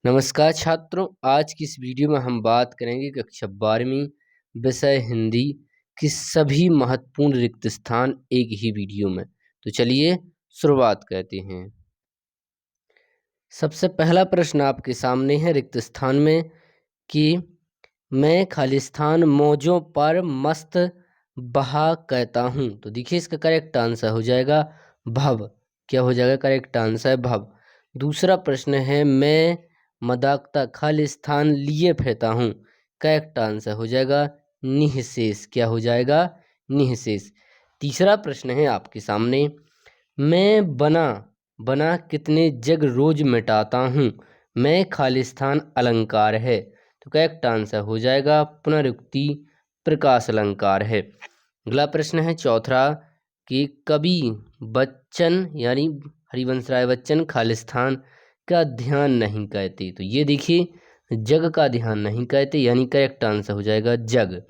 नमस्कार छात्रों, आज की इस वीडियो में हम बात करेंगे कक्षा 12वीं विषय हिंदी की सभी महत्वपूर्ण रिक्त स्थान एक ही वीडियो में। तो चलिए शुरुआत करते हैं। सबसे पहला प्रश्न आपके सामने है रिक्त स्थान में कि मैं खालिस्तान मौजों पर मस्त बहा कहता हूँ। तो देखिए इसका करेक्ट आंसर हो जाएगा भव। क्या हो जाएगा? करेक्ट आंसर भव। दूसरा प्रश्न है मैं मदाकता खालिस्तान लिए फिरता हूँ। करेक्ट आंसर हो जाएगा निःशेष। क्या हो जाएगा? निःशेष। तीसरा प्रश्न है आपके सामने मैं बना कितने जग रोज मिटाता हूँ। मैं खालिस्तान अलंकार है। तो करेक्ट आंसर हो जाएगा पुनरुक्ति प्रकाश अलंकार है। अगला प्रश्न है चौथा कि कवि बच्चन यानी हरिवंश राय बच्चन खालिस्तान का ध्यान नहीं कहते। तो ये देखिए जग का ध्यान नहीं कहते यानी करेक्ट आंसर हो जाएगा जग।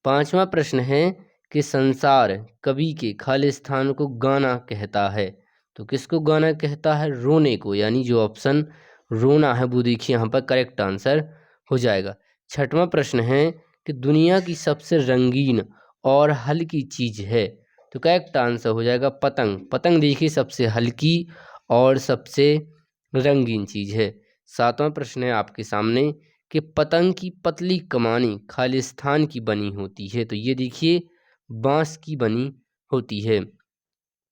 पांचवा प्रश्न है कि संसार कवि के खालिस्तान को गाना कहता है। तो किसको गाना कहता है? रोने को, यानी जो ऑप्शन रोना है वो देखिए यहाँ पर करेक्ट आंसर हो जाएगा। छठवां प्रश्न है कि दुनिया की सबसे रंगीन और हल्की चीज है। तो करेक्ट आंसर हो जाएगा पतंग। पतंग देखिए सबसे हल्की और सबसे रंगीन चीज है। सातवां प्रश्न है आपके सामने कि पतंग की पतली कमानी खालिस्तान की बनी होती है। तो ये देखिए बांस की बनी होती है।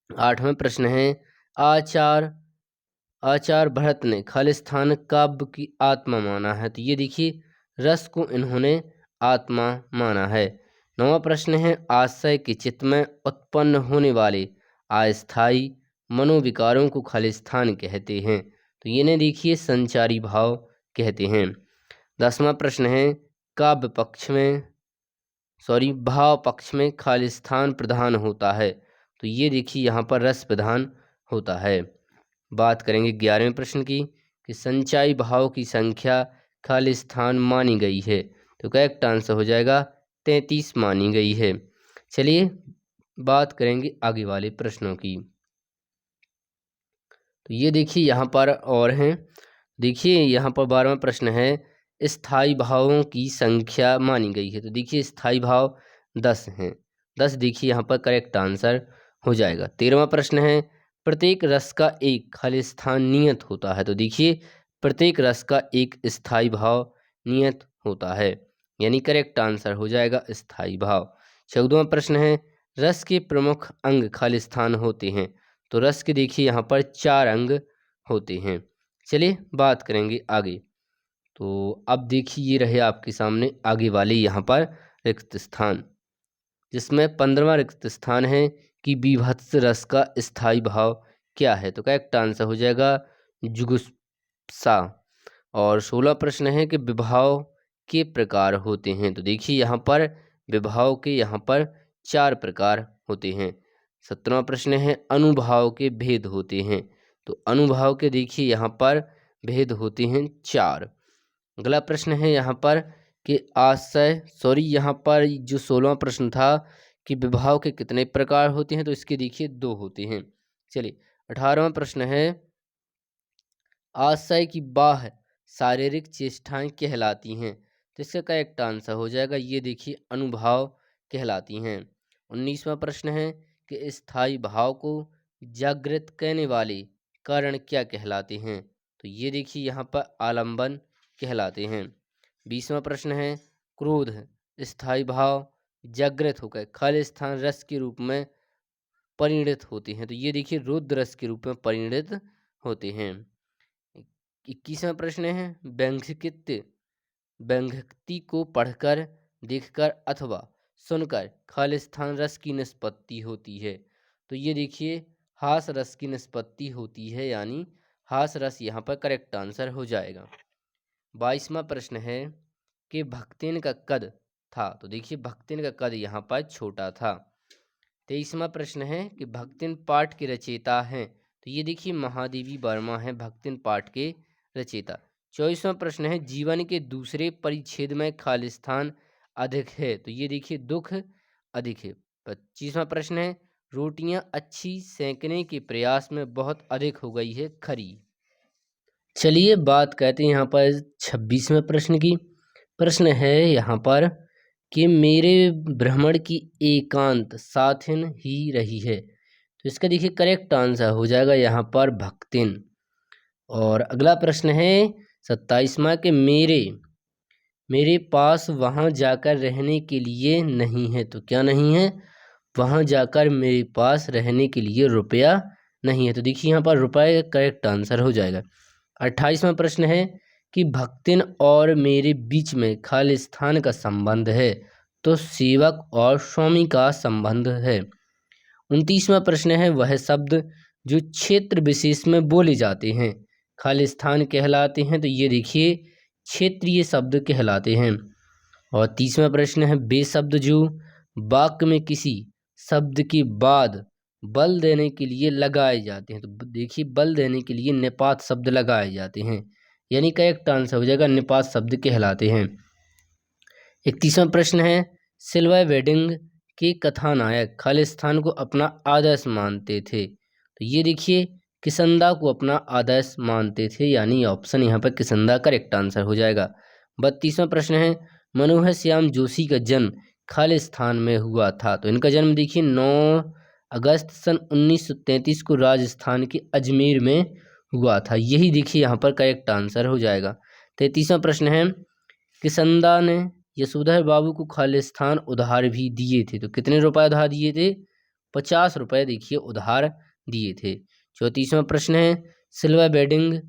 आठवां प्रश्न है आचार्य भरत ने खालिस्तान काव्य की आत्मा माना है। तो ये देखिए रस को इन्होंने आत्मा माना है। नौवां प्रश्न है आशय के चित्त में उत्पन्न होने वाले अस्थायी मनोविकारों को खालिस्तान कहते हैं। तो ये ने देखिए संचारी भाव कहते हैं। 10वां प्रश्न है काव्य पक्ष में भाव पक्ष में खालिस्तान प्रधान होता है। तो ये देखिए यहाँ पर रस प्रधान होता है। बात करेंगे 11वें प्रश्न की कि संचाई भाव की संख्या खालिस्तान मानी गई है। तो करेक्ट आंसर हो जाएगा 33 मानी गई है। चलिए बात करेंगे आगे वाले प्रश्नों की। तो ये देखिए यहाँ पर और हैं। देखिए यहाँ पर 12वां प्रश्न है स्थायी भावों की संख्या मानी गई है। तो देखिए स्थायी भाव 10 हैं। 10 देखिए यहाँ पर करेक्ट आंसर हो जाएगा। 13वां प्रश्न है प्रत्येक रस का एक खालिस्तान नियत होता है। तो देखिए प्रत्येक रस का एक स्थायी भाव नियत होता है यानी करेक्ट आंसर हो जाएगा स्थायी भाव। 14वां प्रश्न है रस के प्रमुख अंग खालिस्तान होते हैं। तो रस के देखिए यहाँ पर 4 अंग होते हैं। चलिए बात करेंगे आगे। तो अब देखिए ये रहे आपके सामने आगे वाले यहाँ पर रिक्त स्थान, जिसमें 15वां रिक्त स्थान है कि बीभत्स रस का स्थायी भाव क्या है। तो करेक्ट आंसर हो जाएगा जुगुप्सा। और 16 प्रश्न है कि विभाव के प्रकार होते हैं। तो देखिए यहाँ पर विभाव के यहाँ पर 4 प्रकार होते हैं। 17वां प्रश्न है अनुभाव के भेद होते हैं। तो अनुभाव के देखिए यहाँ पर भेद होते हैं 4। अगला प्रश्न है यहाँ पर कि यहाँ पर जो 16वां प्रश्न था कि विभाव के कितने प्रकार होते हैं। तो इसके देखिए 2 होते हैं। चलिए 18वां प्रश्न है आशय की बाह्य शारीरिक चेष्टाएं कहलाती हैं। तो इसका करेक्ट आंसर हो जाएगा ये देखिए अनुभाव कहलाती हैं। 19वां प्रश्न है कि स्थायी भाव को जागृत करने वाले कारण क्या कहलाते हैं। तो ये देखिए यहाँ पर आलंबन कहलाते हैं। 20वां प्रश्न है क्रोध स्थायी भाव जागृत होकर खालिस्तान रस के रूप में परिणत होते हैं। तो ये देखिए रुद्र रस के रूप में परिणत होते हैं। 21वां प्रश्न है व्यंग्योक्ति को पढ़कर देखकर अथवा सुनकर खालिस्तान रस की निष्पत्ति होती है। तो ये देखिए हास रस की निष्पत्ति होती है यानी हास रस यहाँ पर करेक्ट आंसर हो जाएगा। 22वां प्रश्न है कि भक्तिन का कद था। तो देखिए भक्तिन का कद यहाँ पर छोटा था। 23वां प्रश्न है कि भक्तिन पाठ के रचयिता हैं। तो ये देखिए महादेवी वर्मा है भक्तिन पाठ के रचयिता। 24वां प्रश्न है जीवन के दूसरे परिच्छेद में खालिस्तान अधिक है। तो ये देखिए दुख अधिक है। 25वां प्रश्न है रोटियां अच्छी सेंकने के प्रयास में बहुत अधिक हो गई है खरी। चलिए बात करते हैं यहाँ पर 26वें प्रश्न की। प्रश्न है यहाँ पर कि मेरे भ्रमण की एकांत साथिन ही रही है। तो इसका देखिए करेक्ट आंसर हो जाएगा यहाँ पर भक्तिन। और अगला प्रश्न है 27वां कि मेरे पास वहाँ जाकर रहने के लिए नहीं है। तो क्या नहीं है? वहाँ जाकर मेरे पास रहने के लिए रुपया नहीं है। तो देखिए यहाँ पर रुपये करेक्ट आंसर हो जाएगा। 28वां प्रश्न है कि भक्तिन और मेरे बीच में खालिस्तान का संबंध है। तो सेवक और स्वामी का संबंध है। 29वां प्रश्न है वह शब्द जो क्षेत्र विशेष में बोले जाते हैं खालिस्तान कहलाते हैं। तो ये देखिए क्षेत्रीय शब्द कहलाते हैं। और 30वां प्रश्न है वे शब्द जो वाक्य में किसी शब्द के बाद बल देने के लिए लगाए जाते हैं। तो देखिए बल देने के लिए निपात शब्द लगाए जाते हैं, यानी करेक्ट आंसर हो जाएगा निपात शब्द कहलाते हैं। 31वां प्रश्न है सिल्वर वेडिंग के कथानायक खालिस्तान को अपना आदर्श मानते थे। तो ये देखिए किसंदा को अपना आदर्श मानते थे, यानी ऑप्शन यहाँ पर किसंदा करेक्ट आंसर हो जाएगा। 32वां प्रश्न है मनोहर श्याम जोशी का जन्म खालिस्तान में हुआ था। तो इनका जन्म देखिए 9 अगस्त सन 1933 को राजस्थान के अजमेर में हुआ था। यही देखिए यहाँ पर करेक्ट आंसर हो जाएगा। 33वां प्रश्न है किसंदा ने यशोधर बाबू को खालिस्तान उधार भी दिए थे। तो कितने रुपए उधार दिए थे? 50 रुपए देखिए उधार दिए थे। 34वां प्रश्न है सिल्वर वेडिंग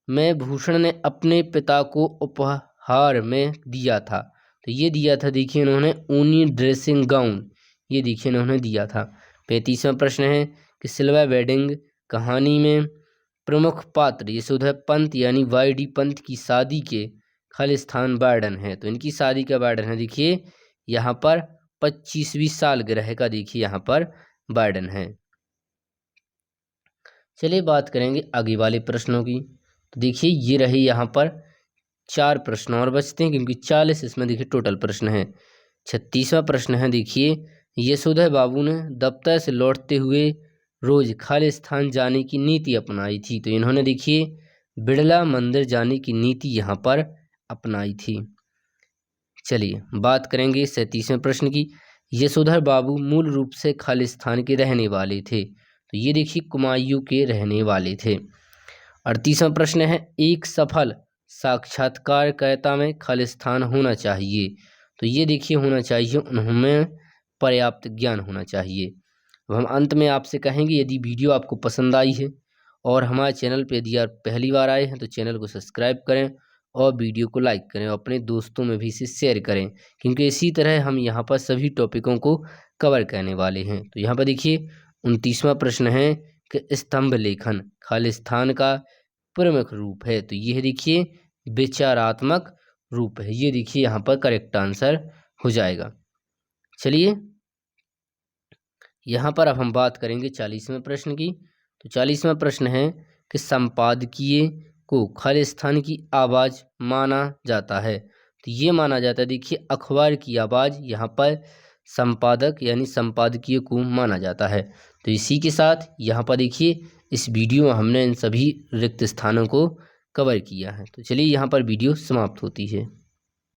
में भूषण ने अपने पिता को उपहार में दिया था। तो ये दिया था देखिए इन्होंने ऊनी ड्रेसिंग गाउन, ये देखिए इन्होंने दिया था। 35वां प्रश्न है कि सिल्वर वेडिंग कहानी में प्रमुख पात्र यशोधर पंत यानी वाई.डी. पंत की शादी के खालिस्तान वार्डन है। तो इनकी शादी का वार्डन है देखिए यहाँ पर 25वीं सालगिरह का देखिए यहाँ पर वार्डन है। चलिए बात करेंगे आगे वाले प्रश्नों की। तो देखिए ये रहे यहाँ पर 4 प्रश्न और बचते हैं, क्योंकि 40 इसमें देखिए टोटल प्रश्न है। 36वां प्रश्न है देखिए यशोधर बाबू ने दफ्तर से लौटते हुए रोज खालिस्तान जाने की नीति अपनाई थी। तो इन्होंने देखिए बिड़ला मंदिर जाने की नीति यहाँ पर अपनाई थी। चलिए बात करेंगे 37वें प्रश्न की। यशोधर बाबू मूल रूप से खालिस्तान के रहने वाले थे। तो ये देखिए कुमायूं के रहने वाले थे। 38वां प्रश्न है एक सफल साक्षात्कारकर्ता में खालिस्तान होना चाहिए। तो ये देखिए होना चाहिए उन्हें पर्याप्त ज्ञान होना चाहिए। अब हम अंत में आपसे कहेंगे यदि वीडियो आपको पसंद आई है और हमारे चैनल पर यदि आप पहली बार आए हैं तो चैनल को सब्सक्राइब करें और वीडियो को लाइक करें और अपने दोस्तों में भी इसे शेयर करें, क्योंकि इसी तरह हम यहाँ पर सभी टॉपिकों को कवर करने वाले हैं। तो यहाँ पर देखिए 29वां प्रश्न है कि स्तंभ लेखन खालिस्तान का प्रमुख रूप है। तो यह देखिए विचारात्मक रूप है, ये देखिए यहाँ पर करेक्ट आंसर हो जाएगा। चलिए यहाँ पर अब हम बात करेंगे 40वें प्रश्न की। तो 40वां प्रश्न है कि संपादकीय को खालिस्तान की आवाज़ माना जाता है। तो ये माना जाता है देखिए अखबार की आवाज़ यहाँ पर संपादक यानी संपादकीय को माना जाता है। तो इसी के साथ यहाँ पर देखिए इस वीडियो में हमने इन सभी रिक्त स्थानों को कवर किया है। तो चलिए यहाँ पर वीडियो समाप्त होती है।